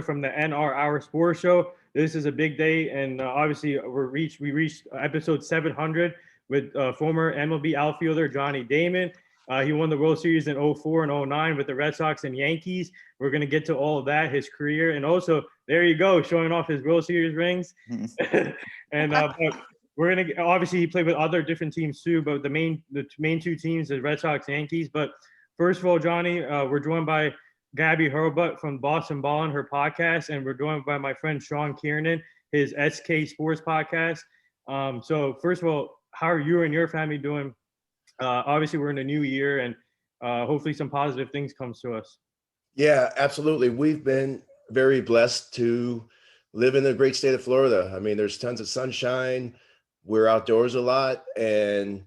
from the NR Hour Sports Show. This is a big day, and obviously we reached episode 700 with former MLB outfielder Johnny Damon. He won the World Series in '04 and '09 with the Red Sox and Yankees. We're gonna get to all of that, his career, and also there you go, showing off his World Series rings. And but we're gonna obviously he played with other different teams too, but the main two teams is Red Sox, Yankees. But first of all, Johnny, we're joined by Gabby Hurlbut from Boston Ballin', her podcast, and we're joined by my friend Sean Kiernan, his SK Sports podcast. So first of all, how are you and your family doing? Obviously, we're in a new year, and hopefully some positive things comes to us. Yeah, absolutely. We've been very blessed to live in the great state of Florida. I mean, there's tons of sunshine. We're outdoors a lot. And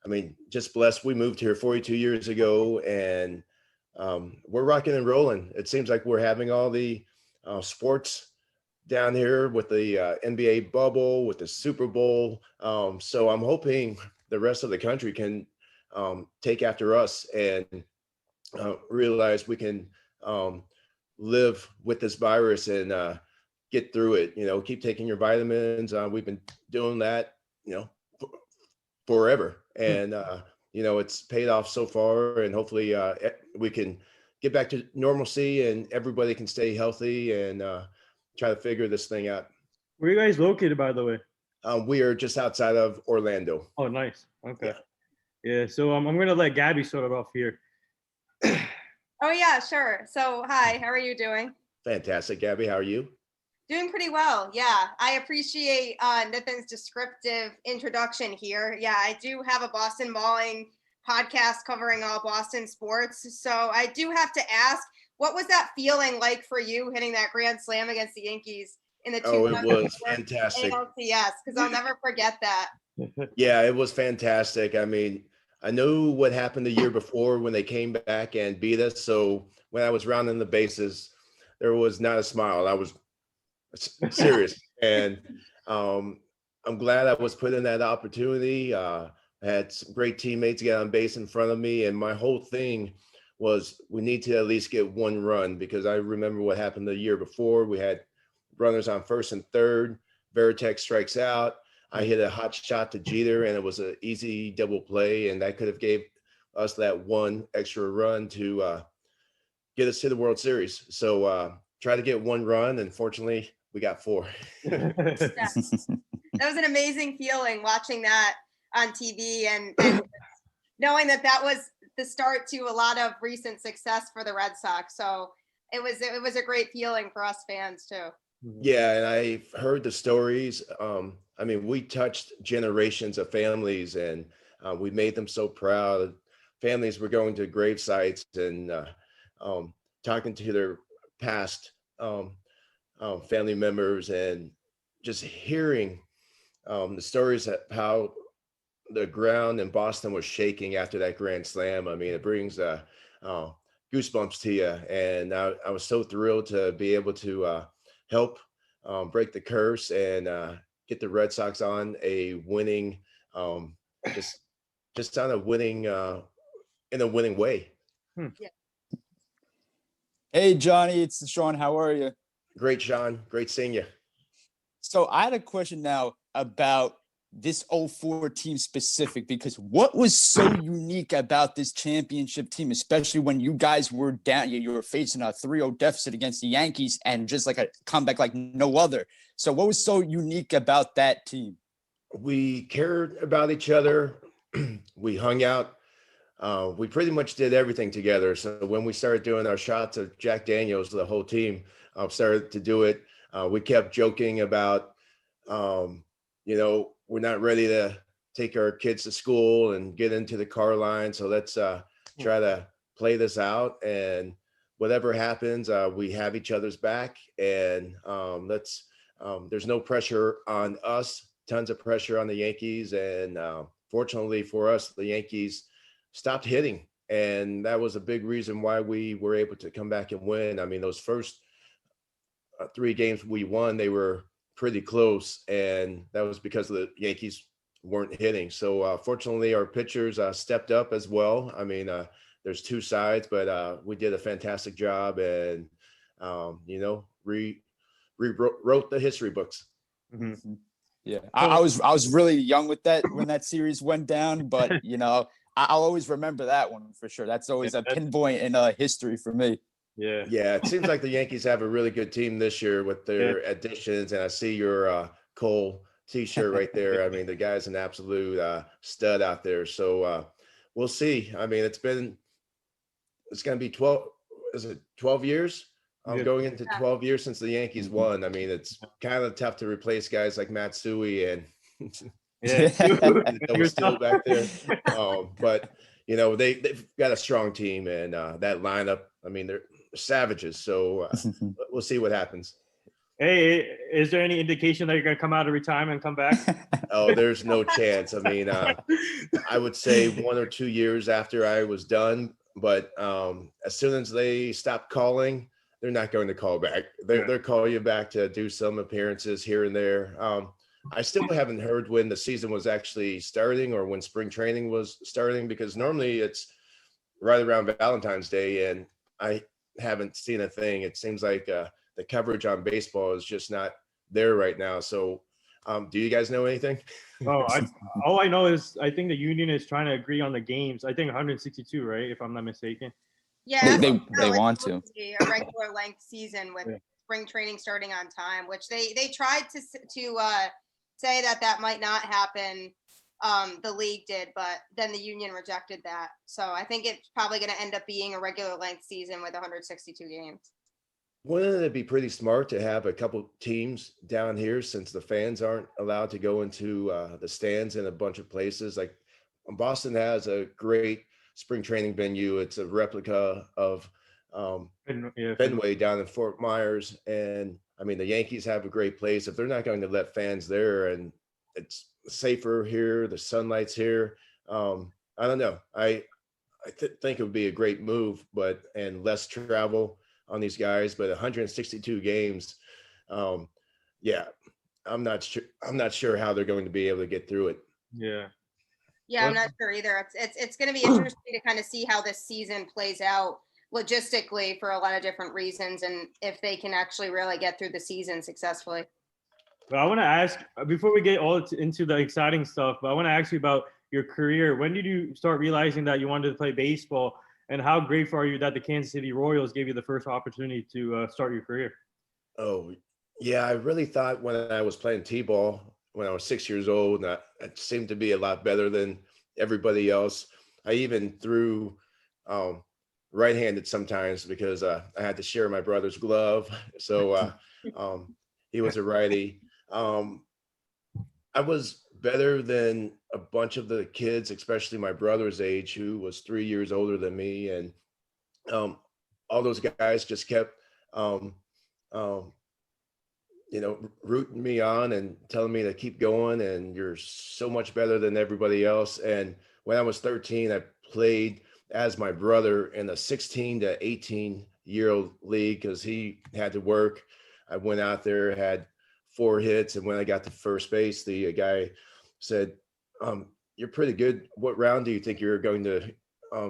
I mean, just blessed. We moved here 42 years ago, and we're rocking and rolling. It seems like we're having all the sports down here with the NBA bubble, with the Super Bowl. So I'm hoping the rest of the country can take after us and realize we can live with this virus and get through it. You know, keep taking your vitamins. We've been doing that, forever, and it's paid off so far. And hopefully, we can get back to normalcy, and everybody can stay healthy and try to figure this thing out. Where are you guys located, by the way? We are just outside of Orlando. Oh, nice. Okay. Yeah. So I'm gonna let Gabby start it off here. Oh yeah, sure. So hi, how are you doing? Fantastic, Gabby. How are you? Doing pretty well. Yeah, I appreciate Nathan's descriptive introduction here. Yeah, I do have a Boston Balling podcast covering all Boston sports. So I do have to ask, what was that feeling like for you hitting that grand slam against the Yankees in the Oh, it was fantastic. ALCS, because I'll never forget that. Yeah, it was fantastic. I mean, I knew what happened the year before when they came back and beat us. So when I was rounding the bases, there was not a smile. I was serious. And I'm glad I was put in that opportunity. I had some great teammates get on base in front of me. And my whole thing was we need to at least get one run, because I remember what happened the year before. We had runners on first and third. Veritek strikes out. I hit a hot shot to Jeter, and it was an easy double play, and that could have gave us that one extra run to get us to the World Series. So try to get one run, and fortunately, we got four. That was an amazing feeling watching that on TV and knowing that was the start to a lot of recent success for the Red Sox. So it was a great feeling for us fans too. Yeah, and I've heard the stories. I mean, we touched generations of families, and we made them so proud. Families were going to grave sites and talking to their past family members, and just hearing the stories of how the ground in Boston was shaking after that grand slam. I mean, it brings goosebumps to you. And I was so thrilled to be able to help break the curse and get the Red Sox on a winning, just on a winning, in a winning way. Yeah. Hey, Johnny, it's Sean. How are you? Great, Sean. Great seeing you. So I had a question now about this '04 team specific, because what was so unique about this championship team, especially when you guys were down, you were facing a 3-0 deficit against the Yankees and just like a comeback like no other. So what was so unique about that team? We cared about each other. We hung out. We pretty much did everything together. So when we started doing our shots of Jack Daniels, the whole team started to do it. We kept joking about, we're not ready to take our kids to school and get into the car line. So let's try to play this out. And whatever happens, we have each other's back. And there's no pressure on us, tons of pressure on the Yankees. And fortunately for us, the Yankees stopped hitting. And that was a big reason why we were able to come back and win. I mean, those first 3 games we won, they were pretty close, and that was because the Yankees weren't hitting. So fortunately, our pitchers stepped up as well. I mean, there's 2 sides, but we did a fantastic job, and rewrote the history books. Mhm. Yeah, I was really young with that when that series went down, but I'll always remember that one for sure. That's always a pinpoint in history for me. Yeah. Yeah, it seems like the Yankees have a really good team this year with their additions, and I see your Cole T-shirt right there. I mean, the guy's an absolute stud out there. So we'll see. I mean, it's going to be 12. Is it 12 years? Going into 12 years since the Yankees won. I mean, it's kind of tough to replace guys like Matsui and that was still back there. But they've got a strong team, and that lineup. I mean, they're savages. So we'll see what happens. Hey, is there any indication that you're going to come out of retirement and come back? Oh, there's no chance. I mean, I would say 1 or 2 years after I was done, but as soon as they stop calling, they're not going to call back. They'll call you back to do some appearances here and there. I still haven't heard when the season was actually starting or when spring training was starting, because normally it's right around Valentine's Day, and I haven't seen a thing. It seems like the coverage on baseball is just not there right now. So do you guys know anything? Oh, all I know is I think the union is trying to agree on the games. I think 162, right? If I'm not mistaken. Yeah, they want to a regular length season with spring training starting on time, which they tried to say that might not happen. The league did, but then the union rejected that. So I think it's probably going to end up being a regular length season with 162 games. Wouldn't it be pretty smart to have a couple teams down here, since the fans aren't allowed to go into the stands in a bunch of places? Like Boston has a great spring training venue. It's a replica of Fenway down in Fort Myers. And I mean, the Yankees have a great place. If they're not going to let fans there, and it's safer here, the sunlight's here, I don't know. I think it would be a great move, and less travel on these guys. But 162 games, I'm not sure how they're going to be able to get through it. Yeah, I'm not sure either. It's going to be interesting to kind of see how this season plays out logistically for a lot of different reasons, and if they can actually really get through the season successfully. But I want to ask, before we get all into the exciting stuff, but I want to ask you about your career. When did you start realizing that you wanted to play baseball, and how grateful are you that the Kansas City Royals gave you the first opportunity to start your career? Oh, yeah, I really thought when I was playing T-ball when I was 6 years old, and I seemed to be a lot better than everybody else. I even threw right-handed sometimes because I had to share my brother's glove. So he was a righty. I was better than a bunch of the kids, especially my brother's age, who was 3 years older than me. And all those guys just kept rooting me on and telling me to keep going, and you're so much better than everybody else. And when I was 13, I played as my brother in a 16 to 18-year-old league because he had to work. I went out there, had 4 hits, and when I got to first base, the guy said, you're pretty good. What round do you think you're going to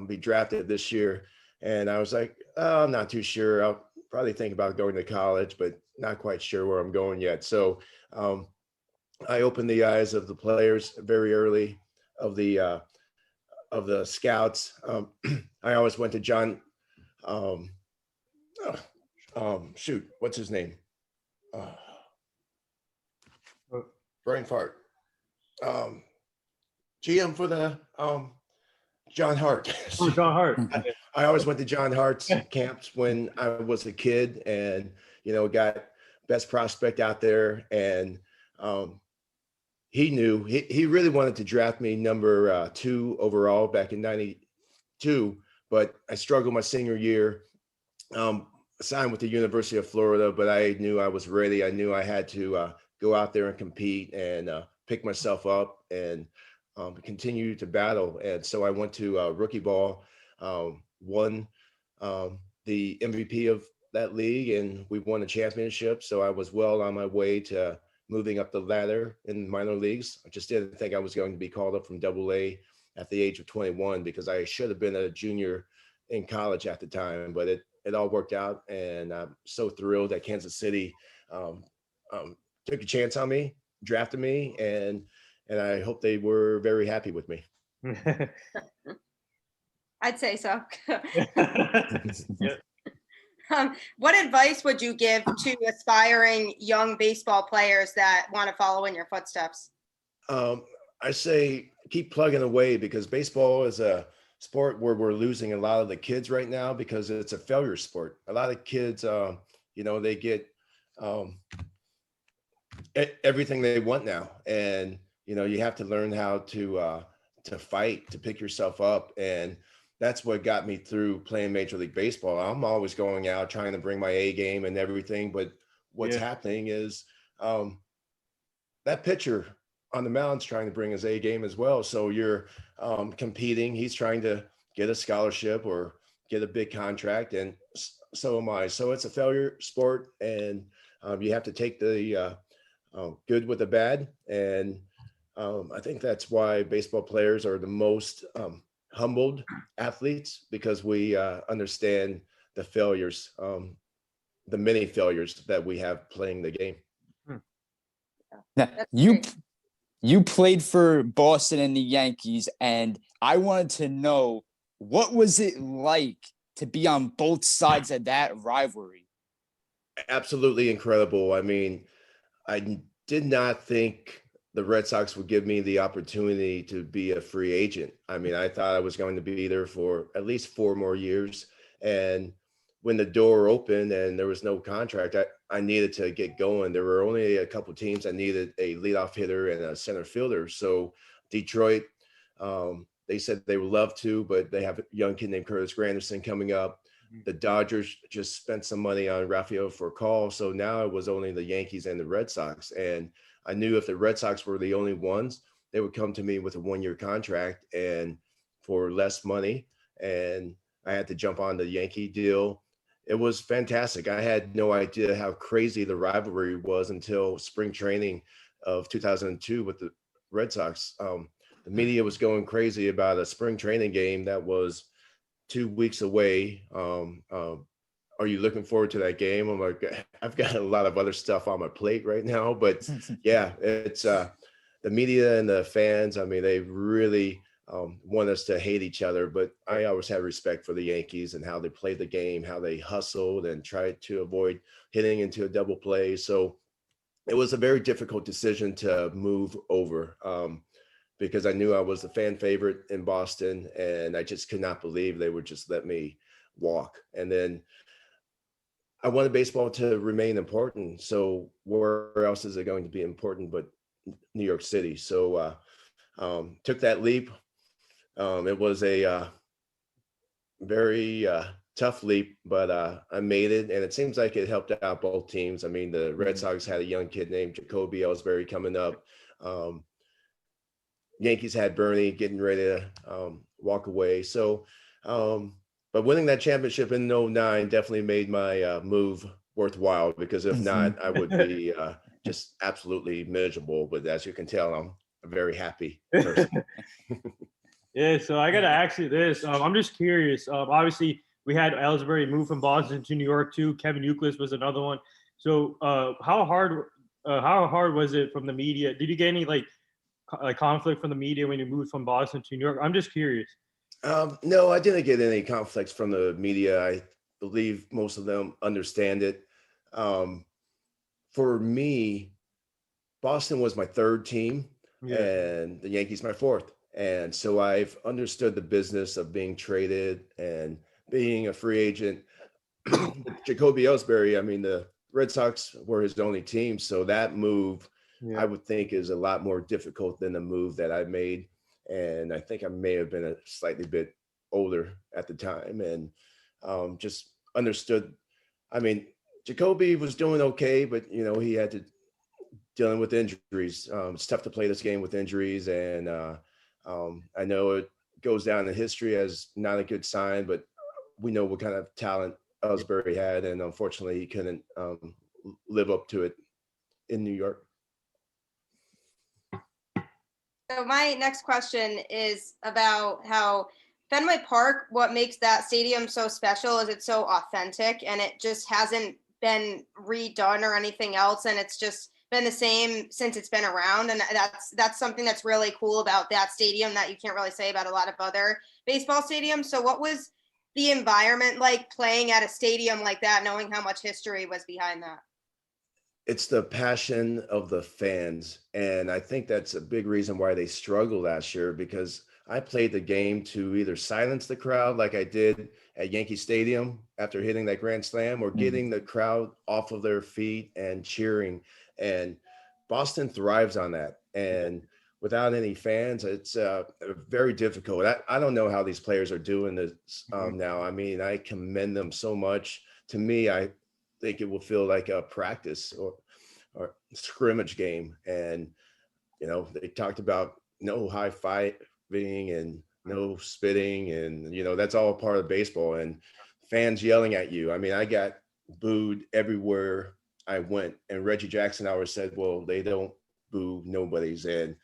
be drafted this year? And I was like, oh, I'm not too sure. I'll probably think about going to college, but not quite sure where I'm going yet. So I opened the eyes of the players very early, of the scouts. I always went to John. What's his name? Brain fart. GM for the John Hart. Oh, John Hart. I always went to John Hart's camps when I was a kid, and got best prospect out there, and he knew he really wanted to draft me number 2 overall back in '92, but I struggled my senior year. Signed with the University of Florida, but I knew I was ready. I knew I had to go out there and compete and pick myself up and continue to battle. And so I went to rookie ball, won the MVP of that league, and we won a championship. So I was well on my way to moving up the ladder in minor leagues. I just didn't think I was going to be called up from AA at the age of 21, because I should have been a junior in college at the time, but it it all worked out, and I'm so thrilled that Kansas City um, took a chance on me, drafted me, and I hope they were very happy with me. I'd say so. Yeah. What advice would you give to aspiring young baseball players that want to follow in your footsteps? I say keep plugging away, because baseball is a sport where we're losing a lot of the kids right now because it's a failure sport. A lot of kids, they get everything they want now, and you have to learn how to fight, to pick yourself up, and that's what got me through playing Major League Baseball. I'm always going out trying to bring my A game and everything, but what's Yeah. happening is that pitcher on the mound's trying to bring his A game as well. So you're competing. He's trying to get a scholarship or get a big contract, and so am I. So it's a failure sport, and you have to take the good with the bad. And I think that's why baseball players are the most humbled athletes, because we understand the failures, the many failures that we have playing the game. Now, you played for Boston and the Yankees, and I wanted to know, what was it like to be on both sides of that rivalry? Absolutely incredible. I mean, I did not think the Red Sox would give me the opportunity to be a free agent. I mean, I thought I was going to be there for at least 4 more years. And when the door opened and there was no contract, I needed to get going. There were only a couple teams that needed a leadoff hitter and a center fielder. So Detroit, they said they would love to, but they have a young kid named Curtis Granderson coming up. The Dodgers just spent some money on Rafael Furcal. So now it was only the Yankees and the Red Sox. And I knew if the Red Sox were the only ones, they would come to me with a 1-year contract and for less money. And I had to jump on the Yankee deal. It was fantastic. I had no idea how crazy the rivalry was until spring training of 2002 with the Red Sox. The media was going crazy about a spring training game that was 2 weeks away. Are you looking forward to that game? I'm like, I've got a lot of other stuff on my plate right now, but yeah, it's the media and the fans. I mean, they really want us to hate each other, but I always had respect for the Yankees and how they played the game, how they hustled and tried to avoid hitting into a double play. So it was a very difficult decision to move over. Because I knew I was the fan favorite in Boston, and I just could not believe they would just let me walk. And then I wanted baseball to remain important. So where else is it going to be important but New York City? So took that leap. It was a very tough leap, but I made it, and it seems like it helped out both teams. I mean, the Red Sox had a young kid named Jacoby Ellsbury coming up. Yankees had Bernie getting ready to walk away. So, but winning that championship in 09 definitely made my move worthwhile, because if not, I would be just absolutely miserable. But as you can tell, I'm a very happy person. Yeah, so I gotta ask you this. I'm just curious. Obviously, we had Ellsbury move from Boston to New York too. Kevin Youkilis was another one. So, how hard was it from the media? Did you get any like conflict from the media when you moved from Boston to New York? I'm just curious. No, I didn't get any conflicts from the media. I believe most of them understand it. For me, Boston was my 3rd team, and the Yankees my 4th. And so I've understood the business of being traded and being a free agent. Jacoby Ellsbury, I mean, the Red Sox were his only team. So that move, I would think, is a lot more difficult than the move that I made. And I think I may have been a slightly bit older at the time, and just understood. I mean, Jacoby was doing okay, but he had to dealing with injuries. It's tough to play this game with injuries, and I know it goes down in history as not a good sign, but we know what kind of talent Ellsbury had, and unfortunately he couldn't live up to it in New York. So my next question is about how Fenway Park, what makes that stadium so special is it's so authentic, and it just hasn't been redone or anything else, and it's just been the same since it's been around. And that's something that's really cool about that stadium that you can't really say about a lot of other baseball stadiums. So what was the environment like playing at a stadium like that, knowing how much history was behind that? It's the passion of the fans. And I think that's a big reason why they struggled last year, because I played the game to either silence the crowd like I did at Yankee Stadium after hitting that grand slam, or getting the crowd off of their feet and cheering. And Boston thrives on that. And without any fans, it's very difficult. I don't know how these players are doing this now. I mean, I commend them so much. To me, I think it will feel like a practice or scrimmage game. And, you know, they talked about no high-fiving and no spitting, and, you know, that's all part of baseball, and fans yelling at you. I mean, I got booed everywhere I went, and Reggie Jackson always said, well, they don't boo nobody's. And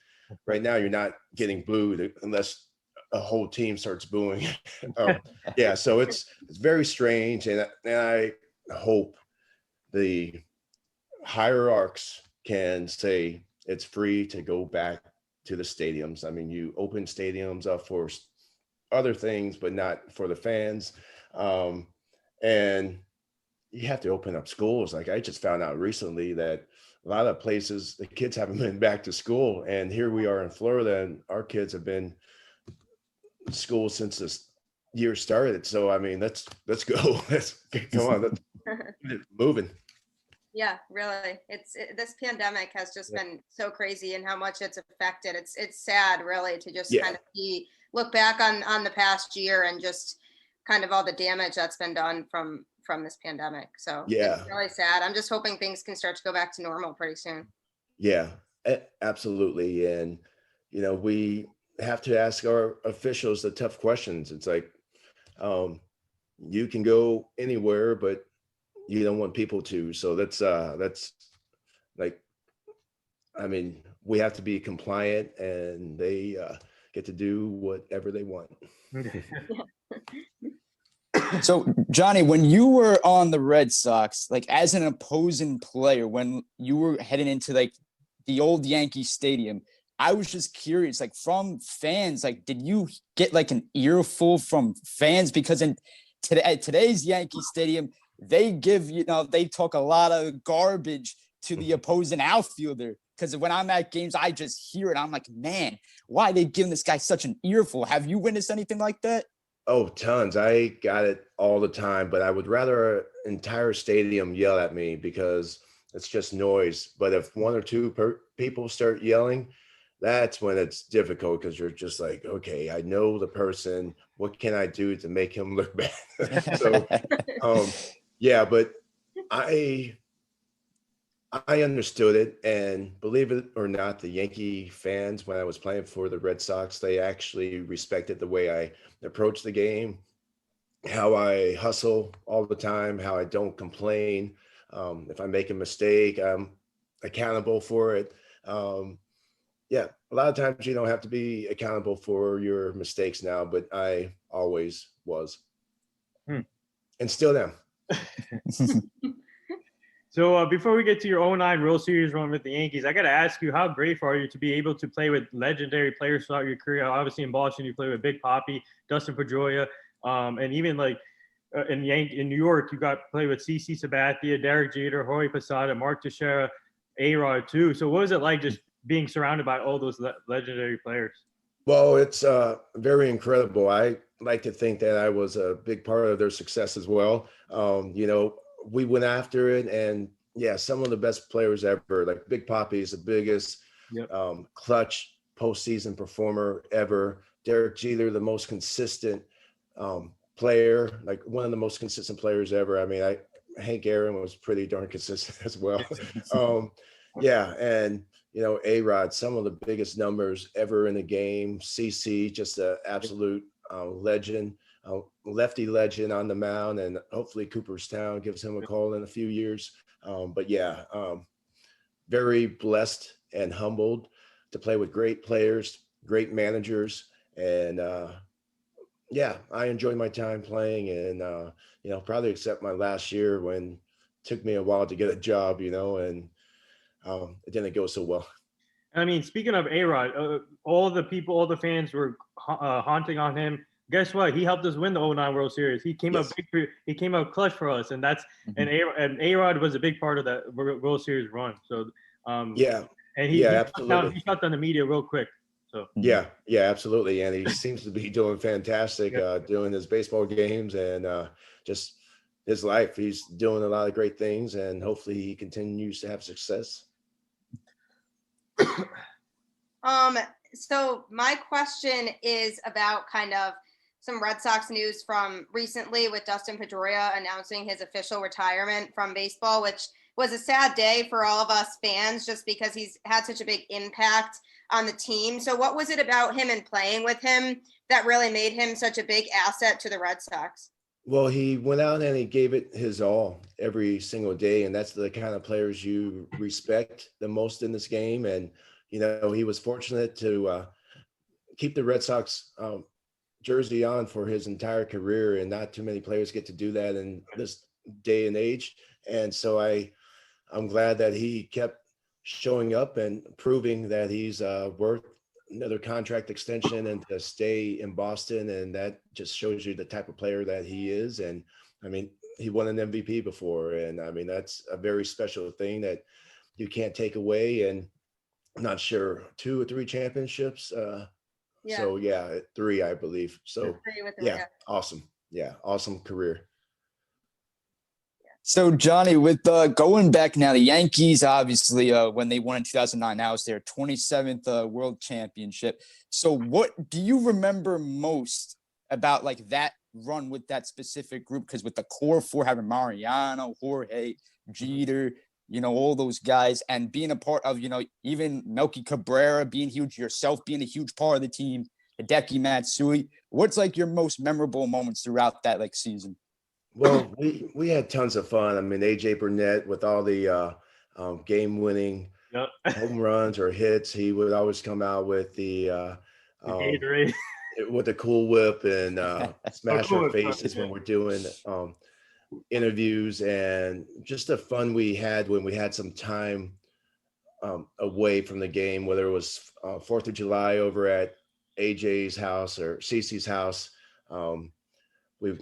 right now you're not getting booed unless a whole team starts booing. Yeah, so it's very strange, and I hope the hierarchs can say it's free to go back to the stadiums. I mean, you open stadiums up for other things, but not for the fans. And you have to open up schools. Like, I just found out recently that a lot of places, the kids haven't been back to school. And here we are in Florida, and our kids have been in school since this year started. So, I mean, let's go. Let's come on. Let's get moving. Yeah, really. This pandemic has just been so crazy, and how much it's affected. It's sad, really, to just kind of look back on the past year and just kind of all the damage that's been done from this pandemic. So it's really sad. I'm just hoping things can start to go back to normal pretty soon. Yeah, absolutely. And, you know, we have to ask our officials the tough questions. It's like, you can go anywhere, but you don't want people to. So that's like, I mean, we have to be compliant, and they get to do whatever they want. So, Johnny, when you were on the Red Sox, like as an opposing player, when you were heading into like the old Yankee Stadium, I was just curious, like from fans, like did you get like an earful from fans? Because at today's Yankee Stadium, they talk a lot of garbage to the opposing outfielder. Because when I'm at games, I just hear it. I'm like, man, why are they giving this guy such an earful? Have you witnessed anything like that? Oh, tons. I got it all the time, but I would rather an entire stadium yell at me, because it's just noise. But if one or two people start yelling, that's when it's difficult, because you're just like, okay, I know the person. What can I do to make him look bad? So, yeah, but I understood it, and believe it or not, the Yankee fans, when I was playing for the Red Sox, they actually respected the way I approach the game, how I hustle all the time, how I don't complain. If I make a mistake, I'm accountable for it. Yeah, a lot of times you don't have to be accountable for your mistakes now, but I always was, and still am. So before we get to your 09 World Series run with the Yankees, I got to ask you, how grateful are you to be able to play with legendary players throughout your career? Obviously in Boston, you played with Big Papi, Dustin Pedroia, and even like in New York, you got to play with CC Sabathia, Derek Jeter, Jorge Posada, Mark Teixeira, A-Rod too. So what was it like just being surrounded by all those legendary players? Well, it's very incredible. I like to think that I was a big part of their success as well. You know, we went after it, and yeah, some of the best players ever. Like Big Papi is the biggest clutch postseason performer ever. Derek Jeter, the most consistent player, like one of the most consistent players ever. I mean, Hank Aaron was pretty darn consistent as well. Yeah, and you know, A-Rod, some of the biggest numbers ever in the game. CC, just an absolute legend. Lefty legend on the mound, and hopefully Cooperstown gives him a call in a few years. But yeah, very blessed and humbled to play with great players, great managers, and Yeah, I enjoyed my time playing, and probably except my last year when it took me a while to get a job, and it didn't go so well. I mean, speaking of A-Rod, all the people, all the fans were haunting on him. Guess what? He helped us win the '09 World Series. He came out Yes. big. He came out clutch for us, and Mhm. and A-Rod was a big part of that World Series run. So, Yeah, and yeah, he absolutely. shut down the media real quick. So Mhm. Yeah, absolutely. And he seems to be doing fantastic, yeah. doing his baseball games and just his life. He's doing a lot of great things, and hopefully he continues to have success. Um, so my question is about kind of some Red Sox news from recently with Dustin Pedroia announcing his official retirement from baseball, which was a sad day for all of us fans just because he's had such a big impact on the team. So what was it about him and playing with him that really made him such a big asset to the Red Sox? Well, he went out and he gave it his all every single day, and that's the kind of players you respect the most in this game. And he was fortunate to keep the Red Sox jersey on for his entire career, and not too many players get to do that in this day and age. And so I'm glad that he kept showing up and proving that he's worth another contract extension and to stay in Boston. And that just shows you the type of player that he is. And I mean, he won an MVP before, and I mean that's a very special thing that you can't take away. And I'm not sure 2 or 3 championships. Yeah, So yeah, 3, I believe. So agree with yeah, Maria. awesome. Yeah, awesome career. So Johnny, with going back now, the Yankees obviously when they won in 2009, that was their 27th World Championship. So what do you remember most about like that run with that specific group? Because with the core four having Mariano, Jorge, Jeter, all those guys, and being a part of even Melky Cabrera being huge, yourself being a huge part of the team, Hideki Matsui. What's like your most memorable moments throughout that like season? Well, we had tons of fun. I mean, AJ Burnett with all the game-winning Yep. home runs or hits, he would always come out The um, Gatorade. with the Cool Whip and Oh, smash our cool. faces when we're doing interviews, and just the fun we had when we had some time away from the game, whether it was 4th of July over at AJ's house or Cece's house. We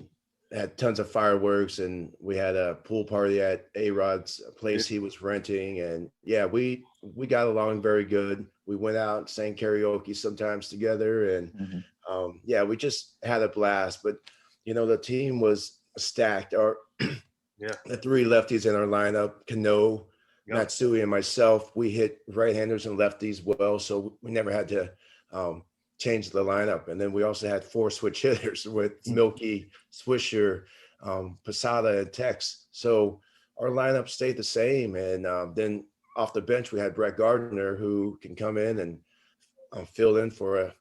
had tons of fireworks, and we had a pool party at A-Rod's place he was renting. And yeah, we got along very good. We went out and sang karaoke sometimes together, and Mhm. yeah, we just had a blast. But the team was stacked. Our Yeah. the 3 lefties in our lineup, Cano, Yep. Matsui, and myself, we hit right-handers and lefties well, so we never had to change the lineup. And then we also had 4 switch hitters with Milky, Swisher, Posada, and Tex. So our lineup stayed the same. And then off the bench, we had Brett Gardner, who can come in and fill in for a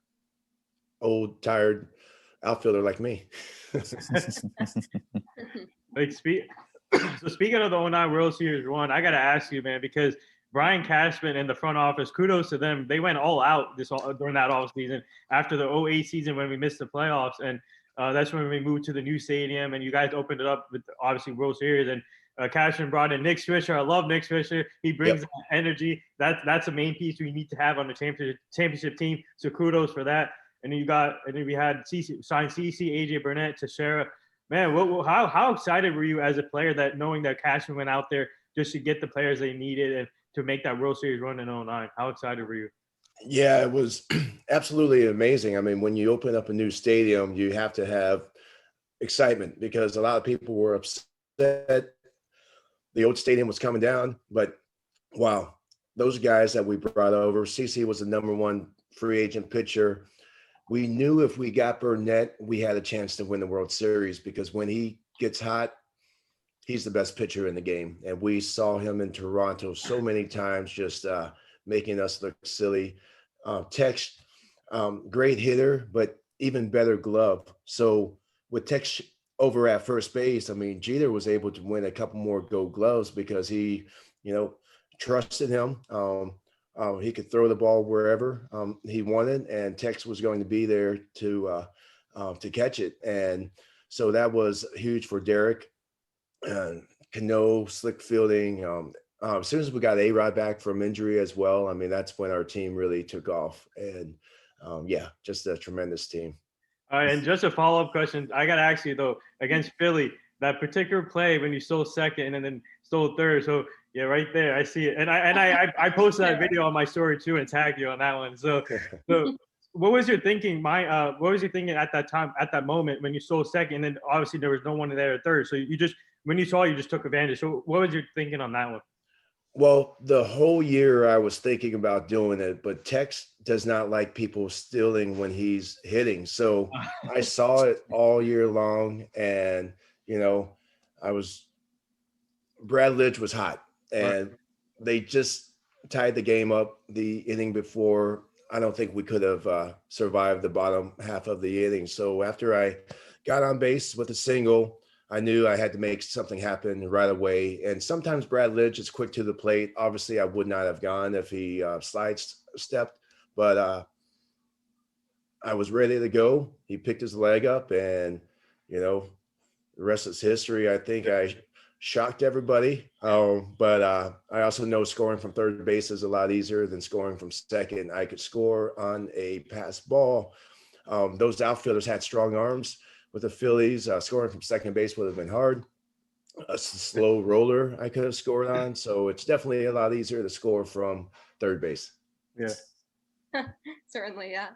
old, tired outfielder like me. Like so speaking of the '09 World Series run, I gotta ask you, man, because Brian Cashman and the front office, kudos to them. They went all out during that off season after the '08 season when we missed the playoffs, and that's when we moved to the new stadium, and you guys opened it up with obviously World Series. And Cashman brought in Nick Swisher. I love Nick Swisher. He brings Yep. energy. That's a main piece we need to have on the championship team. So kudos for that. And then we had CC, signed CC, AJ Burnett, Teixeira. Man, how excited were you as a player that knowing that Cashman went out there just to get the players they needed and to make that World Series run in '09? How excited were you? Yeah, it was absolutely amazing. I mean, when you open up a new stadium, you have to have excitement because a lot of people were upset the old stadium was coming down. But wow, those guys that we brought over, CC was the #1 free agent pitcher. We knew if we got Burnett, we had a chance to win the World Series because when he gets hot, he's the best pitcher in the game. And we saw him in Toronto so many times, just making us look silly. Tex, great hitter, but even better glove. So with Tex over at first base, I mean, Jeter was able to win a couple more Gold Gloves because he, trusted him. He could throw the ball wherever he wanted, and Tex was going to be there to to catch it. And so that was huge for Derek. Cano, slick fielding. As soon as we got A-Rod back from injury as well, I mean, that's when our team really took off. And yeah, just a tremendous team. And just a follow-up question, I got to ask you though, against Philly, that particular play when you stole second and then stole third. So yeah, right there, I see it. And I posted that video on my story too and tagged you on that one. So what was your thinking? What was your thinking at that time, at that moment when you stole second, and then obviously there was no one there at third. So you just, when you saw, you just took advantage. So what was your thinking on that one? Well, the whole year I was thinking about doing it, but Tex does not like people stealing when he's hitting. So I saw it all year long, and Brad Lidge was hot, and they just tied the game up the inning before. I don't think we could have survived the bottom half of the inning. So after I got on base with a single, I knew I had to make something happen right away. And sometimes Brad Lidge is quick to the plate. Obviously, I would not have gone if he stepped, but I was ready to go. He picked his leg up, and the rest is history. I think I shocked everybody. But I also know scoring from third base is a lot easier than scoring from second. I could score on a pass ball. Those outfielders had strong arms. With the Phillies, scoring from second base would have been hard. A slow roller I could have scored on. So it's definitely a lot easier to score from third base. Yeah. Certainly, yeah.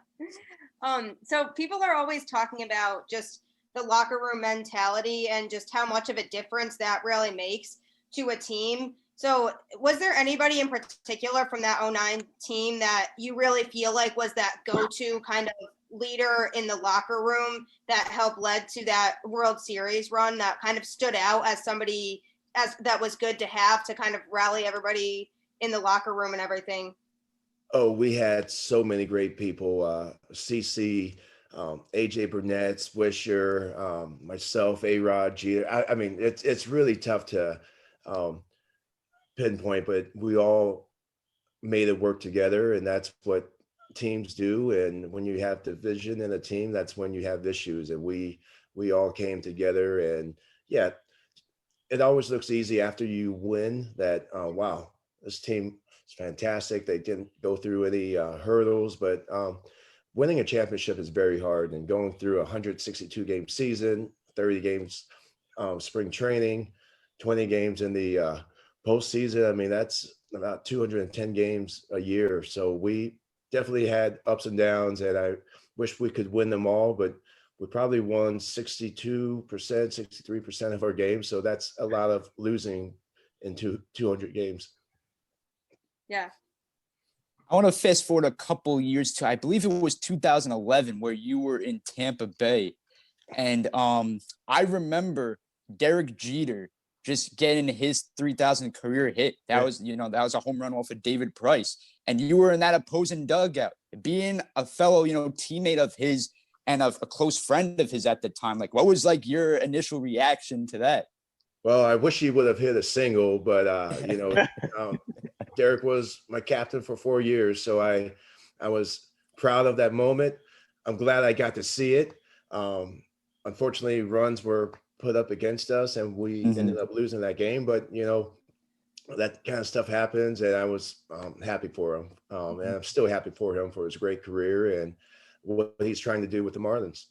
So people are always talking about just the locker room mentality and just how much of a difference that really makes to a team. So was there anybody in particular from that 09 team that you really feel like was that go-to kind of leader in the locker room that helped led to that World Series run, that kind of stood out as somebody that was good to have to kind of rally everybody in the locker room and everything? Oh, we had so many great people. CC, AJ Burnett, Swisher, myself, A-Rod, Jeter. I mean, it's really tough to pinpoint, but we all made it work together, and that's what teams do. And when you have division in a team, that's when you have issues. And we all came together, and yeah, it always looks easy after you win that, wow, this team is fantastic. They didn't go through any hurdles, but winning a championship is very hard. And going through a 162 game season, 30 games spring training, 20 games in the postseason. I mean, that's about 210 games a year. So we definitely had ups and downs, and I wish we could win them all, but we probably won 62%, 63% of our games. So that's a lot of losing into 200 games. Yeah. I want to fast forward a couple years to, I believe it was 2011, where you were in Tampa Bay. And I remember Derek Jeter just getting his 3,000 career hit. That was a home run off of David Price. And you were in that opposing dugout, being a fellow, teammate of his and of a close friend of his at the time. Like, what was like your initial reaction to that? Well, I wish he would have hit a single, but Derek was my captain for 4 years. So I was proud of that moment. I'm glad I got to see it. Unfortunately, runs were put up against us, and we ended up losing that game. But that kind of stuff happens, and I was happy for him, and I'm still happy for him for his great career and what he's trying to do with the Marlins.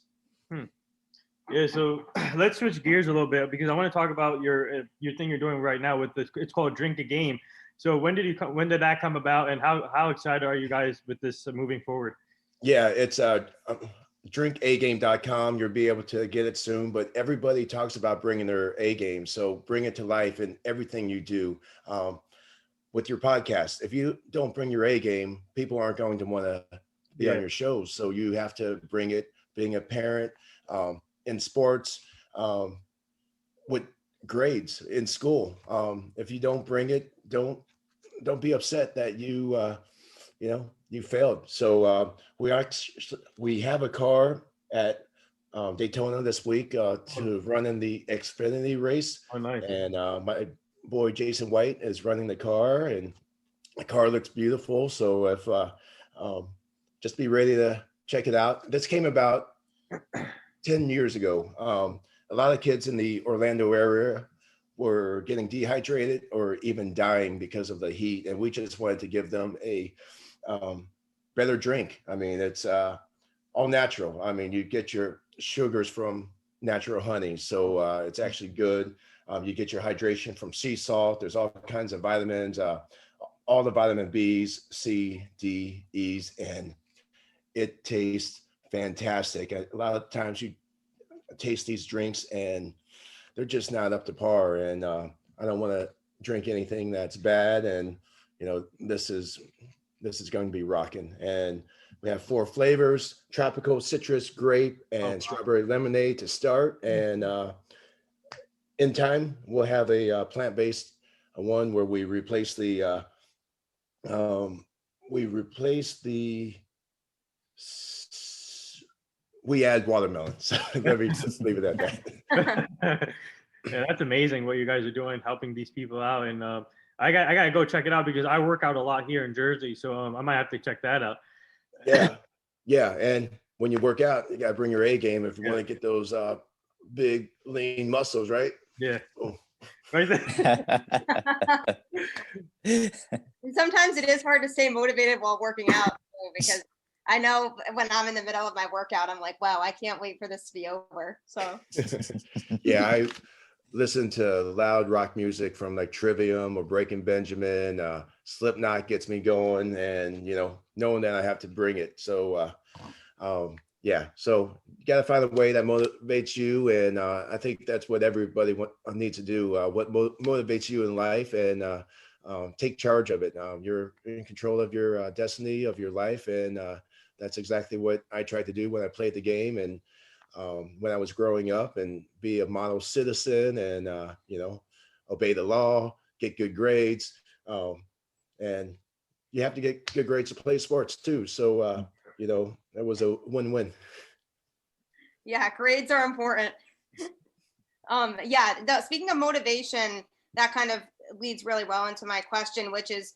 Yeah, so let's switch gears a little bit, because I want to talk about your thing you're doing right now with this. It's called Drink a Game. So when did that come about, and how excited are you guys with this moving forward? Yeah, it's drinkagame.com. You'll be able to get it soon, but everybody talks about bringing their A game. So bring it to life in everything you do. With your podcast, if you don't bring your A game, people aren't going to want to be on your shows. So you have to bring it. Being a parent, in sports, with grades in school, if you don't bring it, don't be upset that you failed. So we have a car at Daytona this week to run in the Xfinity race. Oh, nice. And my boy Jason White is running the car, and the car looks beautiful. So if just be ready to check it out. This came about 10 years ago. A lot of kids in the Orlando area were getting dehydrated or even dying because of the heat, and we just wanted to give them a better drink. I mean, it's all natural. I mean, you get your sugars from natural honey, so it's actually good. You get your hydration from sea salt. There's all kinds of vitamins, all the vitamin B's, C, D, E's, and it tastes fantastic. A lot of times you taste these drinks and they're just not up to par. And I don't want to drink anything that's bad. And this is going to be rocking. And we have 4 flavors: tropical, citrus, grape, and strawberry lemonade to start. And in time, we'll have a plant-based one where we replace the we add watermelon. So let me just leave it at that. Yeah, that's amazing what you guys are doing, helping these people out. And I gotta go check it out because I work out a lot here in Jersey, so I might have to check that out. Yeah. And when you work out, you gotta bring your A game if you want to get those big lean muscles, right? Yeah. Oh. Right there. Sometimes it is hard to stay motivated while working out because I know when I'm in the middle of my workout, I'm like, wow, I can't wait for this to be over. So yeah, I listen to loud rock music from like Trivium or Breaking Benjamin. Slipknot gets me going, and knowing that I have to bring it. So yeah, so you got to find a way that motivates you, and I think that's what everybody needs to do. What motivates you in life, and take charge of it. You're in control of your destiny of your life, and that's exactly what I tried to do when I played the game, and when I was growing up, and be a model citizen, and obey the law, get good grades, and you have to get good grades to play sports too. So that was a win-win. Yeah, grades are important. Speaking of motivation, that kind of leads really well into my question, which is,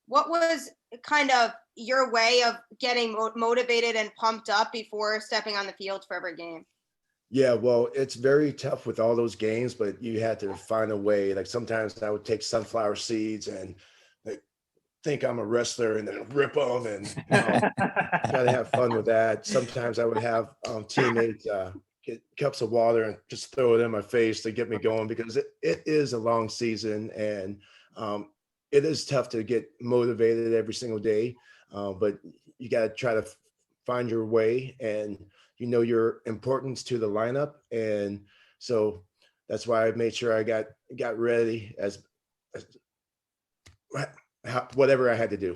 what was kind of your way of getting motivated and pumped up before stepping on the field for every game? Yeah, well, it's very tough with all those games, but you had to find a way. Like sometimes I would take sunflower seeds and think I'm a wrestler and then rip them, and try to have fun with that. Sometimes I would have teammates get cups of water and just throw it in my face to get me going, because it is a long season, and it is tough to get motivated every single day. But you got to try to find your way, and your importance to the lineup. And so that's why I made sure I got ready as whatever I had to do.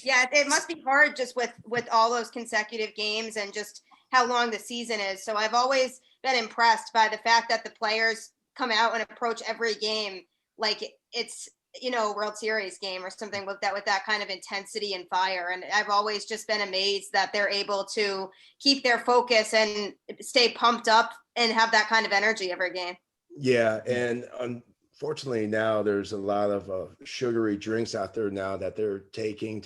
Yeah, it must be hard just with all those consecutive games and just how long the season is. So I've always been impressed by the fact that the players come out and approach every game like it's World Series game or something with that kind of intensity and fire. And I've always just been amazed that they're able to keep their focus and stay pumped up and have that kind of energy every game. Yeah, and unfortunately now there's a lot of sugary drinks out there now that they're taking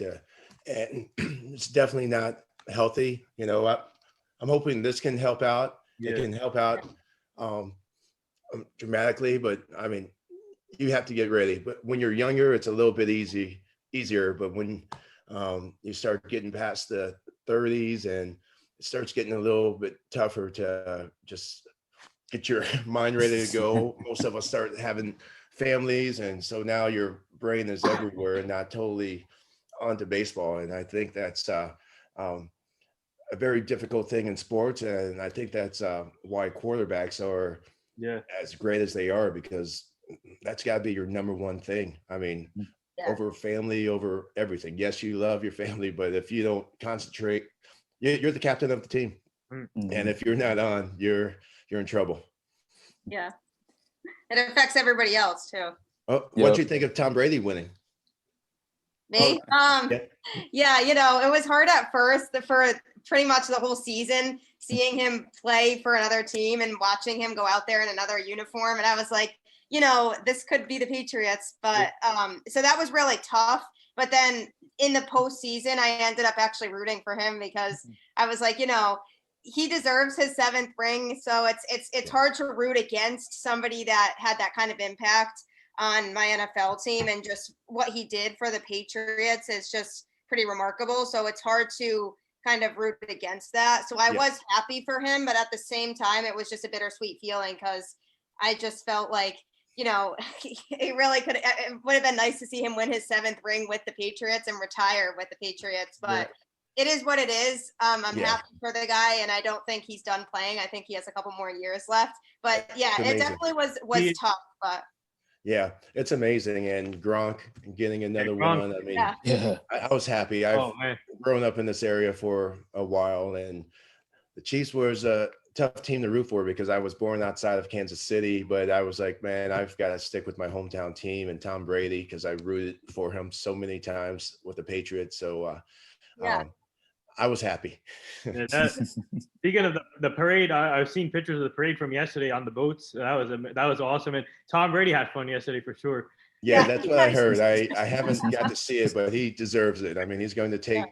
and it's definitely not healthy. I'm hoping this can help out. Yeah. It can help out dramatically, but I mean, you have to get ready. But when you're younger, it's a little bit easier. But when you start getting past the 30s, and it starts getting a little bit tougher to just get your mind ready to go. Most of us start having families, and so now your brain is everywhere and not totally onto baseball. And I think that's a very difficult thing in sports, and I think that's why quarterbacks are as great as they are, because that's got to be your number one thing. I mean, over family, over everything. Yes, you love your family, but if you don't concentrate, you're the captain of the team. Mm-hmm. And if you're not on, you're in trouble. Yeah. It affects everybody else too. Oh, what do you think of Tom Brady winning? Me? Yeah, it was hard at first for pretty much the whole season, seeing him play for another team and watching him go out there in another uniform. And I was like, this could be the Patriots. But so that was really tough. But then in the postseason, I ended up actually rooting for him because I was like, he deserves his 7th ring. So it's hard to root against somebody that had that kind of impact on my NFL team, and just what he did for the Patriots is just pretty remarkable. So it's hard to kind of root against that. So I was happy for him, but at the same time, it was just a bittersweet feeling because I just felt like, it really it would have been nice to see him win his 7th ring with the Patriots and retire with the Patriots, but it is what it is. I'm happy for the guy, and I don't think he's done playing. I think he has a couple more years left, but it definitely was tough, but yeah, it's amazing. And Gronk getting another one. I mean, I was happy. I've grown up in this area for a while, and the Chiefs was a tough team to root for because I was born outside of Kansas City, but I was like, man, I've got to stick with my hometown team and Tom Brady because I rooted for him so many times with the Patriots. So I was happy. Speaking of the parade, I've seen pictures of the parade from yesterday on the boats. That was awesome, and Tom Brady had fun yesterday for sure. Yeah, that's what I heard. I haven't got to see it, but he deserves it. I mean, he's going to take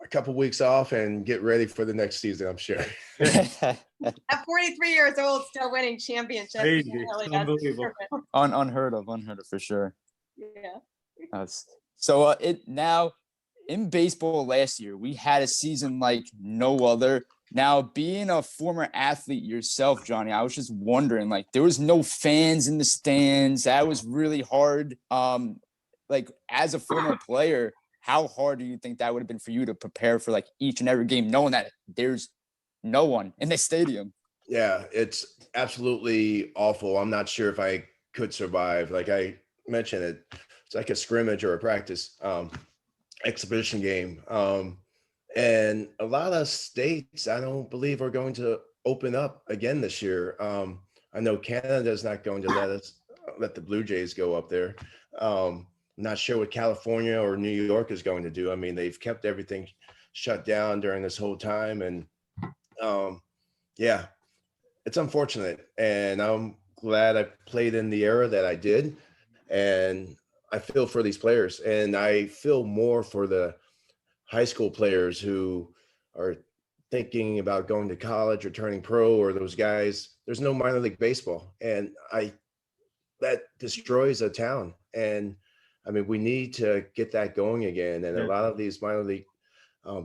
a couple weeks off and get ready for the next season, I'm sure. At 43 years old, still winning championships. Crazy. Unbelievable. Unheard of for sure. Yeah. So now in baseball last year, we had a season like no other. Now, being a former athlete yourself, Johnny, I was just wondering, like, there was no fans in the stands. That was really hard. Like, as a former player, how hard do you think that would have been for you to prepare for like each and every game, knowing that there's no one in the stadium? Yeah, it's absolutely awful. I'm not sure if I could survive. Like I mentioned, it's like a scrimmage or a practice exhibition game. And a lot of states, I don't believe, are going to open up again this year. I know Canada's not going to let the Blue Jays go up there. Not sure what California or New York is going to do. I mean, they've kept everything shut down during this whole time. And it's unfortunate. And I'm glad I played in the era that I did. And I feel for these players. And I feel more for the high school players who are thinking about going to college or turning pro, or those guys. There's no minor league baseball. And that destroys a town. And I mean, we need to get that going again. And a lot of these minor league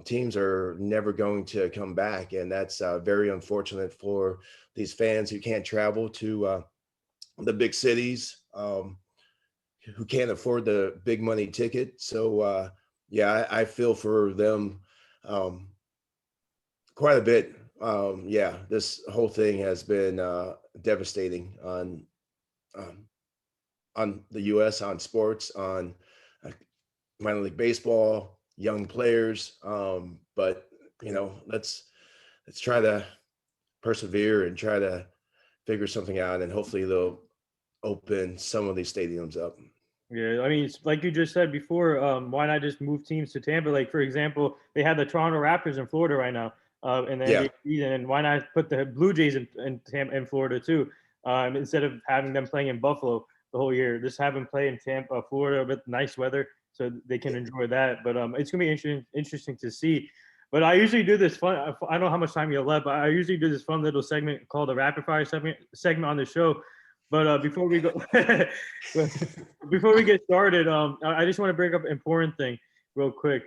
teams are never going to come back. And that's very unfortunate for these fans who can't travel to the big cities, who can't afford the big money ticket. So, I feel for them quite a bit. This whole thing has been devastating on the U.S., on sports, on minor league baseball, young players. But let's try to persevere and try to figure something out, and hopefully they'll open some of these stadiums up. Yeah, I mean, it's like you just said before, why not just move teams to Tampa? Like, for example, they have the Toronto Raptors in Florida right now in the NBA season, and why not put the Blue Jays in Florida too, instead of having them playing in Buffalo the whole year? Just have them play in Tampa, Florida, with nice weather, so they can enjoy that. But it's gonna be interesting to see. But I usually do this fun. I don't know how much time you have left, but I usually do this fun little segment called the rapid fire segment on the show. But before we go, before we get started, I just want to bring up an important thing real quick.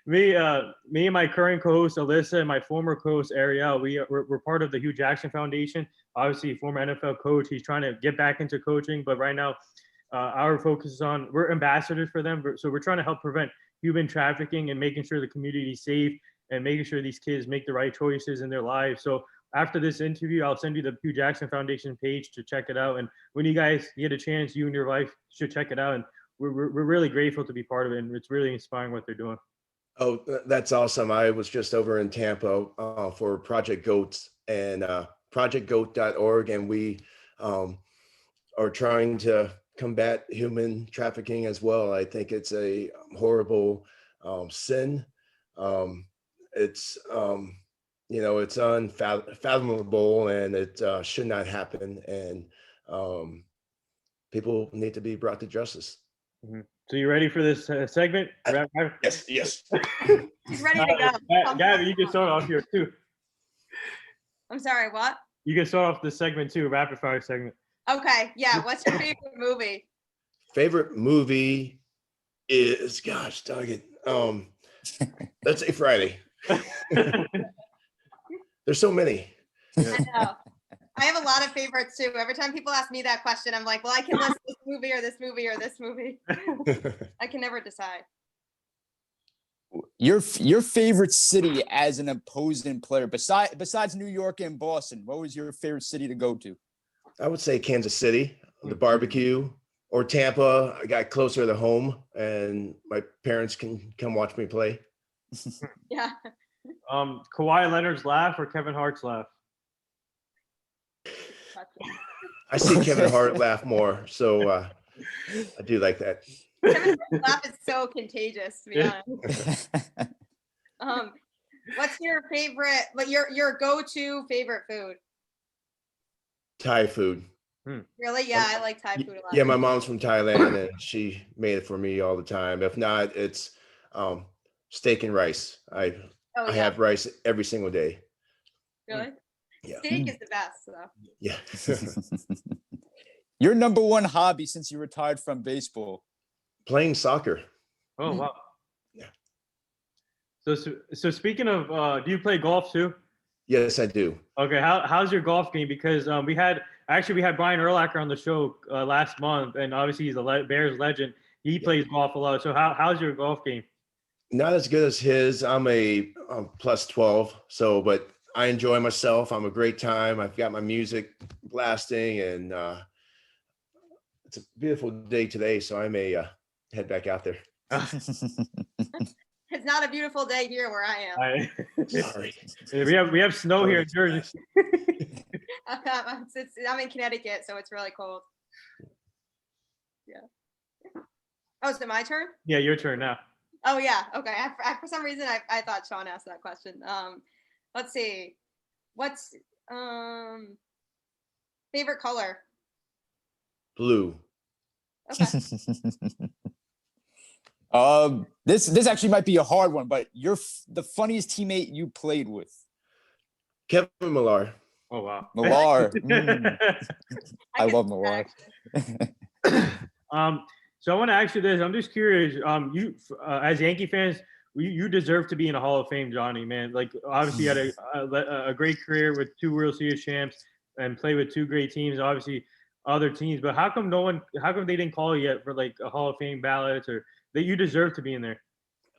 Me and my current co-host Alyssa and my former co-host Ariel, we're part of the Hugh Jackson Foundation. Obviously, former NFL coach. He's trying to get back into coaching, but right now, our focus is on, we're ambassadors for them. So we're trying to help prevent human trafficking and making sure the community is safe and making sure these kids make the right choices in their lives. So after this interview, I'll send you the Hugh Jackson Foundation page to check it out. And when you guys get a chance, you and your wife should check it out. And we're really grateful to be part of it. And it's really inspiring what they're doing. Oh, that's awesome. I was just over in Tampa for Project Goats and projectgoat.org. And we are trying to combat human trafficking as well. I think it's a horrible sin. It's it's unfathomable, and it should not happen. And people need to be brought to justice. So you ready for this segment? Yes, yes. He's ready to go. Gabby, you can start off here too. I'm sorry, what? You can start off this segment too, rapid fire segment. Okay, yeah. What's your favorite movie? Favorite movie is, gosh, dog it. Let's say Friday. There's so many. I know. I have a lot of favorites too. Every time people ask me that question, I'm like, well, I can list this movie or this movie or this movie. I can never decide. Your favorite city as an opposing player, besides New York and Boston, what was your favorite city to go to? I would say Kansas City, the barbecue, or Tampa. I got closer to home, and my parents can come watch me play. Yeah. Kawhi Leonard's laugh or Kevin Hart's laugh? I see Kevin Hart laugh more, so I do like that. Kevin Hart's laugh is so contagious, to be honest. What's your favorite, your go-to favorite food? Thai food. Really? Yeah, I like Thai food a lot. Yeah, my mom's from Thailand, and she made it for me all the time. If not, it's steak and rice. I have rice every single day. Really? Yeah. Steak is the best, though. Yeah. Your number one hobby since you retired from baseball? Playing soccer. Oh, wow. Yeah. So speaking of, do you play golf too? Yes, I do. Okay, how's your golf game? Because we had Brian Urlacher on the show last month, and obviously he's a Bears legend. He plays golf a lot. So how's your golf game? Not as good as his. I'm a plus 12. So, but I enjoy myself. I'm a great time. I've got my music blasting, and it's a beautiful day today. So I may head back out there. It's not a beautiful day here where I am. Sorry. We have snow here in Jersey. I'm in Connecticut, so it's really cold. Yeah. Oh, is it my turn? Yeah, your turn now. Oh yeah. Okay. For some reason, I thought Sean asked that question. Let's see. What's favorite color? Blue. Okay. This actually might be a hard one, but you're the funniest teammate you played with. Kevin Millar. Oh wow. Millar. I love Millar. So I want to ask you this. I'm just curious. You as Yankee fans, you deserve to be in the Hall of Fame, Johnny. Man, like obviously you had a great career with 2 World Series champs and played with 2 great teams. Obviously, other teams, but how come they didn't call you yet for like a Hall of Fame ballots, or that you deserve to be in there?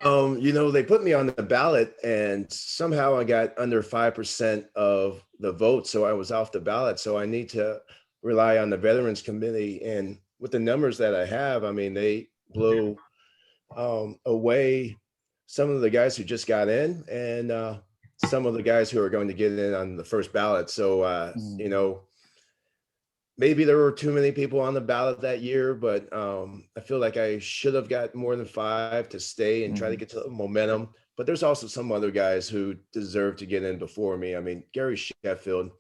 They put me on the ballot, and somehow I got under 5% of the vote, so I was off the ballot. So I need to rely on the Veterans Committee, and with the numbers that I have, I mean, they blow away some of the guys who just got in, and some of the guys who are going to get in on the first ballot. So maybe there were too many people on the ballot that year, but I feel like I should have got more than 5 to stay and try to get to the momentum. But there's also some other guys who deserve to get in before me. I mean, Gary Sheffield,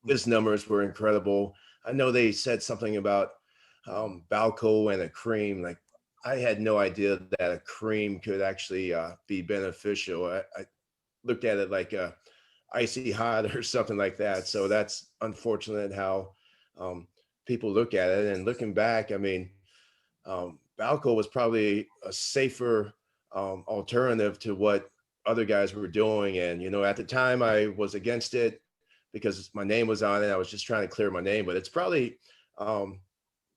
his numbers were incredible. I know they said something about Balco and a cream. Like, I had no idea that a cream could actually be beneficial. I looked at it like a icy hot or something like that. So that's unfortunate how people look at it. And looking back, I mean, Balco was probably a safer alternative to what other guys were doing. And, at the time I was against it because my name was on it. I was just trying to clear my name, but it's probably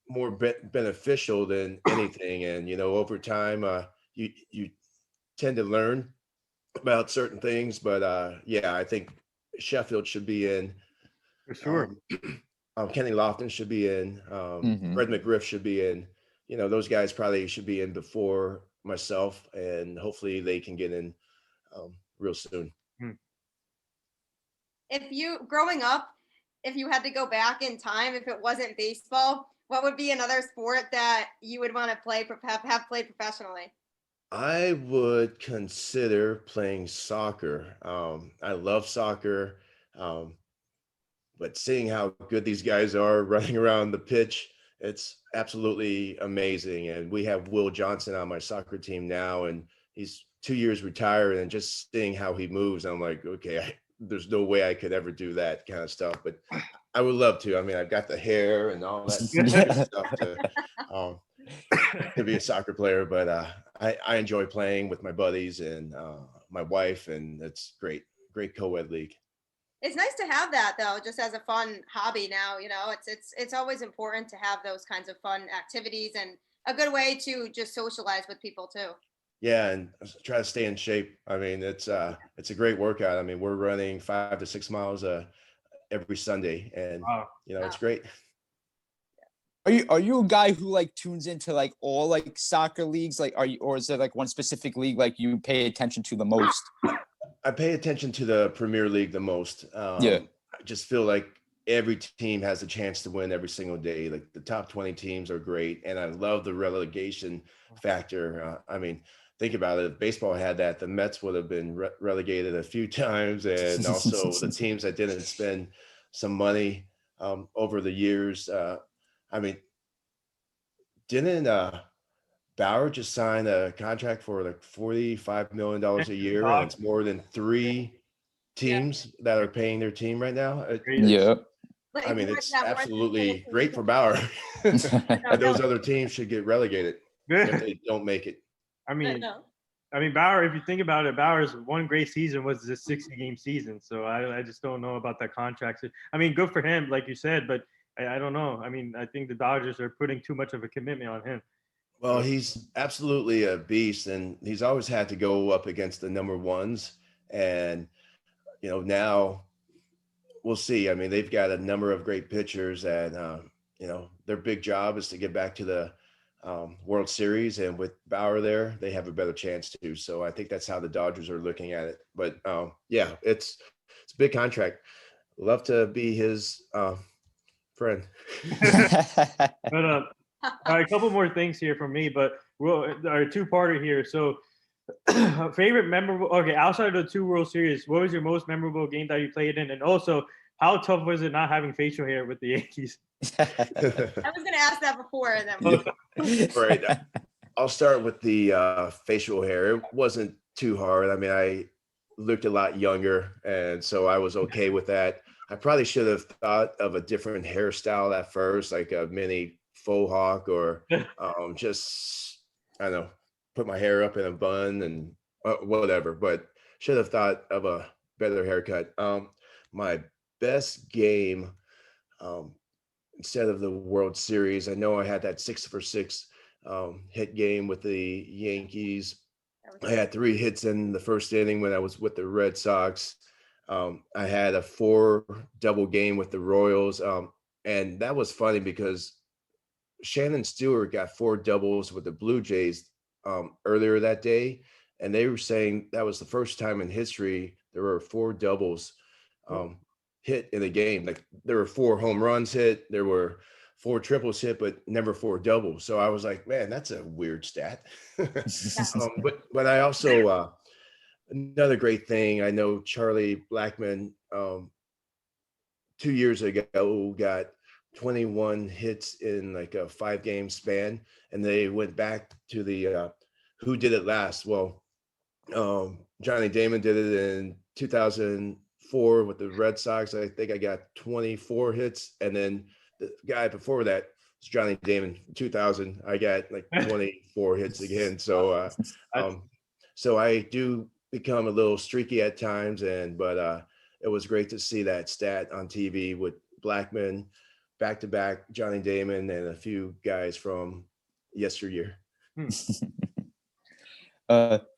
more beneficial than anything. And, over time, you tend to learn about certain things, but I think Sheffield should be in. For sure. Kenny Lofton should be in. Fred McGriff should be in. Those guys probably should be in before myself, and hopefully they can get in real soon. Growing up, if you had to go back in time, if it wasn't baseball, what would be another sport that you would want to have played professionally? I would consider playing soccer. I love soccer. But seeing how good these guys are running around the pitch It's absolutely amazing. And we have Will Johnson on my soccer team now, and he's 2 years retired, and just seeing how he moves, I'm like, okay, there's no way I could ever do that kind of stuff, but I would love to. I mean, I've got the hair and all that good stuff um, to be a soccer player, but I enjoy playing with my buddies and my wife, and it's great co-ed league. It's nice to have that though, just as a fun hobby now. It's always important to have those kinds of fun activities and a good way to just socialize with people too. Yeah, and try to stay in shape. I mean, it's a great workout. I mean, we're running 5 to 6 miles every Sunday, and Wow. it's great. Are you a guy who like tunes into like all like soccer leagues? Like, or is there like one specific league like you pay attention to the most? I pay attention to the Premier League the most. Yeah. I just feel like every team has a chance to win every single day. Like the top 20 teams are great, and I love the relegation factor. I mean, think about it. If baseball had that, the Mets would have been relegated a few times, and also the teams that didn't spend some money over the years. I mean, didn't Bauer just signed a contract for like $45 million a year, and it's more than 3 teams that are paying their team right now. Yeah. I mean, it's absolutely great for Bauer. And those other teams should get relegated if they don't make it. I mean, Bauer, if you think about it, Bauer's one great season was the 60-game season. So I just don't know about that contract. I mean, good for him, like you said, but I don't know. I mean, I think the Dodgers are putting too much of a commitment on him. Well, he's absolutely a beast, and he's always had to go up against the number ones. And, now we'll see. I mean, they've got a number of great pitchers, and, their big job is to get back to the World Series. And with Bauer there, they have a better chance to. So I think that's how the Dodgers are looking at it. But, yeah, it's a big contract. Love to be his friend. But all right, a couple more things here from me, but our two-parter here. So, favorite memorable. Okay, outside of the 2 World Series, what was your most memorable game that you played in? And also, how tough was it not having facial hair with the Yankees? I was going to ask that before. Right. I'll start with the facial hair. It wasn't too hard. I mean, I looked a lot younger, and so I was okay with that. I probably should have thought of a different hairstyle at first, like a mini faux hawk, or just, I don't know, put my hair up in a bun and whatever, but should have thought of a better haircut. My best game, instead of the World Series, I know I had that 6-for-6 hit game with the Yankees. I had 3 hits in the first inning when I was with the Red Sox. I had a 4 double game with the Royals. And that was funny because Shannon Stewart got 4 doubles with the Blue Jays earlier that day. And they were saying that was the first time in history there were 4 doubles hit in a game. Like there were 4 home runs hit, there were 4 triples hit, but never 4 doubles. So I was like, man, that's a weird stat. But I also, another great thing, I know Charlie Blackmon 2 years ago got 21 hits in like a 5-game span, and they went back to the who did it last. Well, Johnny Damon did it in 2004 with the Red Sox. I think I got 24 hits, and then the guy before that was Johnny Damon 2000. I got like 24 hits again. So so I do become a little streaky at times, but it was great to see that stat on TV with Blackmon, back-to-back Johnny Damon, and a few guys from yesteryear.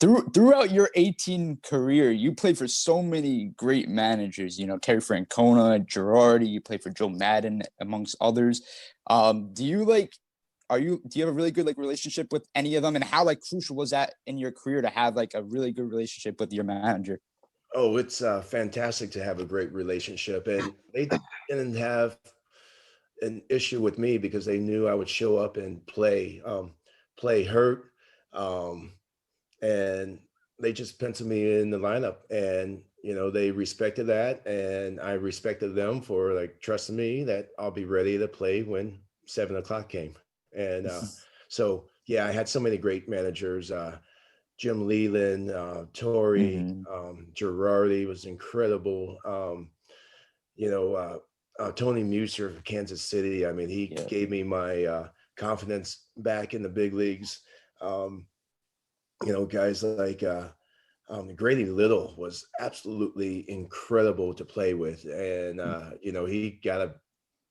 Throughout your 18 career, you played for so many great managers, Terry Francona, Girardi, you played for Joe Madden, amongst others. Do you have a really good relationship with any of them, and how crucial was that in your career to have a really good relationship with your manager? Oh, it's fantastic to have a great relationship, and they didn't have an issue with me because they knew I would show up and play hurt, and they just penciled me in the lineup, and they respected that, and I respected them for trusting me that I'll be ready to play when 7 o'clock came. And so, yeah, I had so many great managers. Jim Leland, Torrey, Girardi was incredible. Tony Muser of Kansas City. I mean, he gave me my confidence back in the big leagues. Guys like Grady Little was absolutely incredible to play with. And, he got a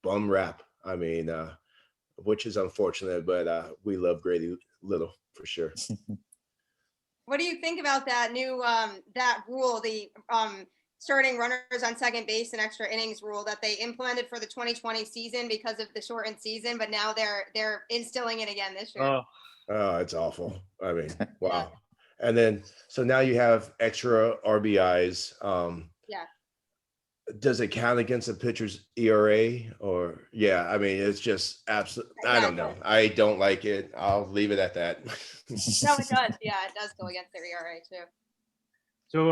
bum rap. I mean, which is unfortunate, but we love Grady Little for sure. What do you think about that new that rule, the starting runners on second base and extra innings rule that they implemented for the 2020 season because of the shortened season, but now they're instilling it again this year? Oh, it's awful. I mean, wow. And then so now you have extra RBIs. Does it count against a pitcher's ERA or I mean, it's just absolutely, I don't know. I don't like it. I'll leave it at that. No, it does. Yeah, it does go against their ERA too. So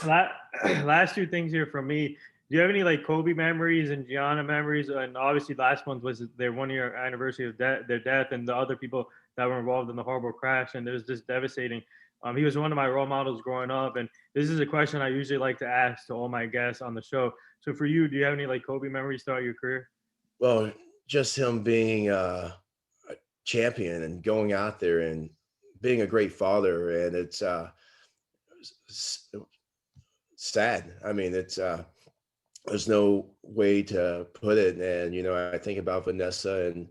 last two things here from me. Do you have any like Kobe memories and Gianna memories? And obviously last month was their 1-year anniversary of their death, and the other people that were involved in the horrible crash. And it was just devastating. He was one of my role models growing up. And this is a question I usually like to ask to all my guests on the show. So for you, do you have any like Kobe memories throughout your career? Well, just him being a champion and going out there and being a great father. And it's sad. I mean, it's there's no way to put it. And, I think about Vanessa and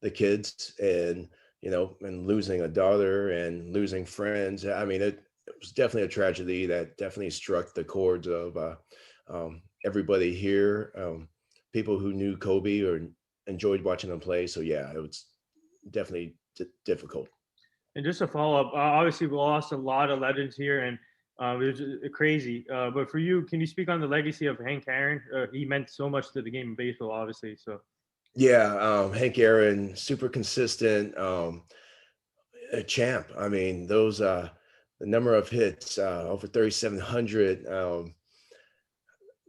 the kids and, and losing a daughter and losing friends. I mean, it was definitely a tragedy that definitely struck the chords of everybody here, people who knew Kobe or enjoyed watching him play. So, yeah, it was definitely difficult. And just to follow up, obviously we lost a lot of legends here, and it was crazy. But for you, can you speak on the legacy of Hank Aaron? He meant so much to the game of baseball, obviously. So. Yeah, Hank Aaron, super consistent, a champ. I mean, those the number of hits, over 3,700.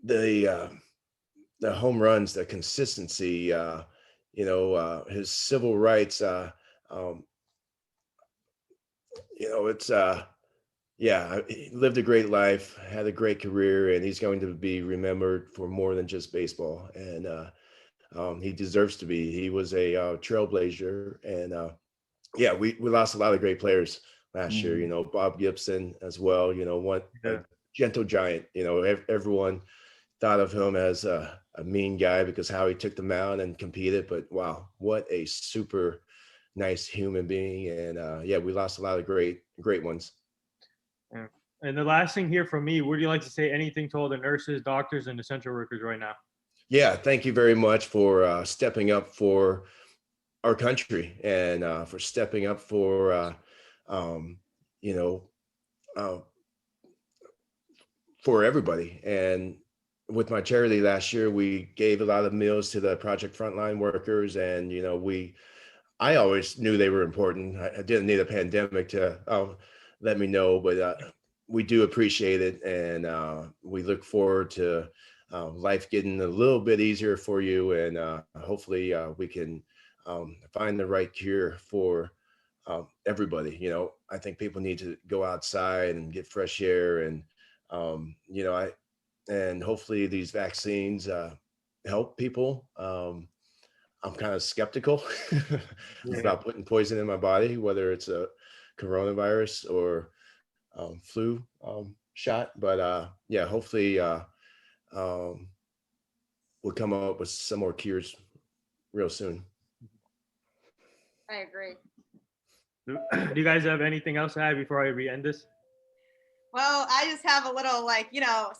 The home runs, the consistency. His civil rights. It's he lived a great life, had a great career, and he's going to be remembered for more than just baseball. And he deserves to be. He was a trailblazer, and we lost a lot of great players last year. Bob Gibson as well. A gentle giant. Everyone thought of him as a mean guy because how he took the mound and competed. But wow, what a super nice human being. And we lost a lot of great ones. Yeah. And the last thing here from me, would you like to say anything to all the nurses, doctors, and essential workers right now? Yeah, thank you very much for stepping up for our country and for stepping up for, for everybody. And with my charity last year, we gave a lot of meals to the Project Frontline workers. And, I always knew they were important. I didn't need a pandemic to let me know, but we do appreciate it. And we look forward to life getting a little bit easier for you. And hopefully we can find the right cure for everybody. I think people need to go outside and get fresh air. And, and hopefully these vaccines help people. I'm kind of skeptical about putting poison in my body, whether it's a coronavirus or flu shot. But hopefully we'll come up with some more cures real soon. I agree. Do you guys have anything else to add before I re-end this? Well, I just have a little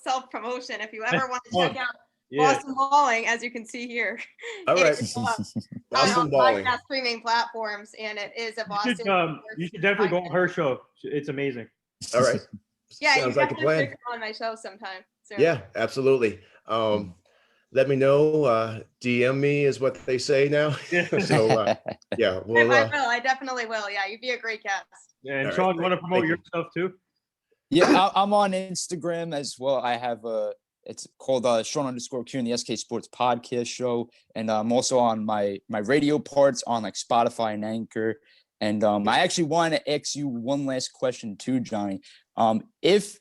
self-promotion. If you ever want to check out Yeah. Boston Bowling, as you can see here. All right. On podcast streaming platforms, and it is a Boston. You should definitely go on her show. It's amazing. All right. Yeah, sounds like a plan. Come on my show sometime. Soon. Yeah, absolutely. Let me know. DM me is what they say now. So well, I will. I definitely will. Yeah, you'd be a great guest. Yeah, and Sean, you want to promote your stuff too? Yeah, I'm on Instagram as well. I have It's called Sean_Q in the SK Sports Podcast Show. And I'm also on my radio parts on like Spotify and Anchor. And I actually want to ask you one last question too, Johnny. If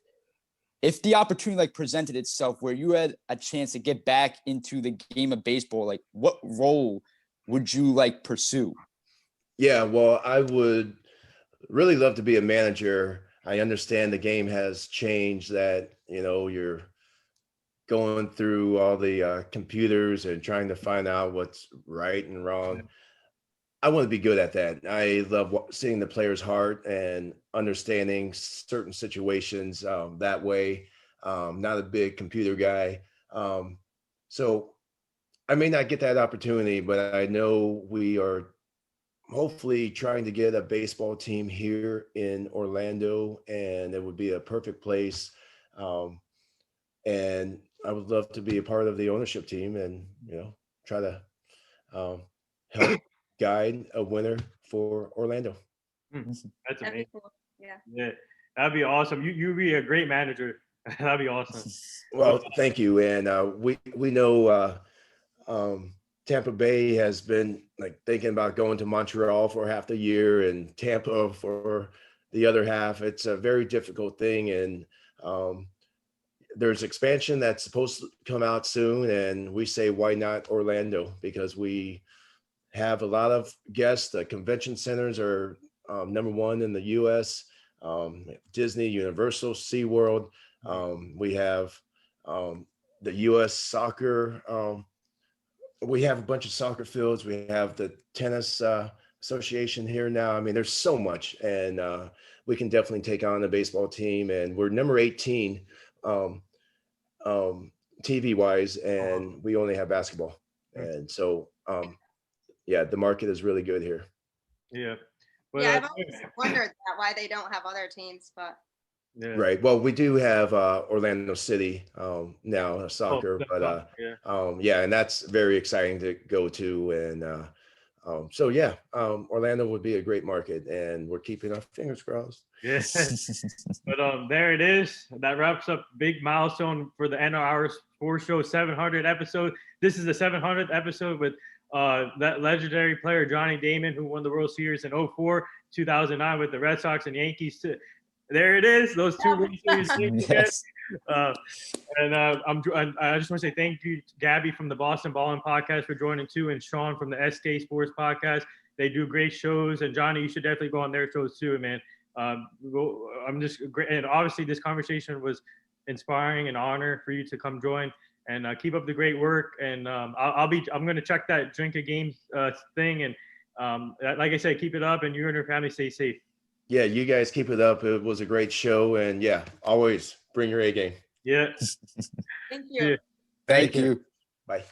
the opportunity like presented itself where you had a chance to get back into the game of baseball, like what role would you like pursue? Yeah, well, I would really love to be a manager. I understand the game has changed, that, you're going through all the computers and trying to find out what's right and wrong. I want to be good at that. I love seeing the player's heart and understanding certain situations that way. Not a big computer guy. So I may not get that opportunity, but I know we are hopefully trying to get a baseball team here in Orlando, and it would be a perfect place. And I would love to be a part of the ownership team and, try to help guide a winner for Orlando. That's That'd amazing. be cool. Yeah. Yeah, that'd be awesome. You'd be a great manager. That'd be awesome. Well, thank you. And we know Tampa Bay has been like thinking about going to Montreal for half the year and Tampa for the other half. It's a very difficult thing. And there's expansion that's supposed to come out soon. And we say, why not Orlando? Because we have a lot of guests. The convention centers are number one in the U.S. Disney, Universal, SeaWorld. We have the U.S. soccer. We have a bunch of soccer fields. We have the tennis association here now. I mean, there's so much, and we can definitely take on the baseball team. And we're number 18 TV wise, and we only have basketball. And so, yeah, the market is really good here. Yeah. I've always wondered why they don't have other teams, but. Yeah. Right. Well, we do have Orlando City now soccer, but yeah, and that's very exciting to go to. And so yeah, Orlando would be a great market, and we're keeping our fingers crossed. Yeah. But there it is. That wraps up big milestone for the NR Sports Show 700 episode. This is the 700th episode with that legendary player Johnny Damon, who won the World Series in 2004, 2009 with the Red Sox and Yankees. There it is. Those two World Series teams again. And I just want to say thank you to Gabby from the Boston Ballin Podcast for joining too, and Sean from the SK Sports Podcast. They do great shows, and Johnny, you should definitely go on their shows too, man. I'm just great, and obviously this conversation was inspiring and honor for you to come join, and keep up the great work. And I'm going to check that drink a game thing, and like I said, keep it up, and you and your family stay safe. Yeah, you guys keep it up. It was a great show, and yeah, always bring your A game. Yeah. Thank you. Thank you. Bye.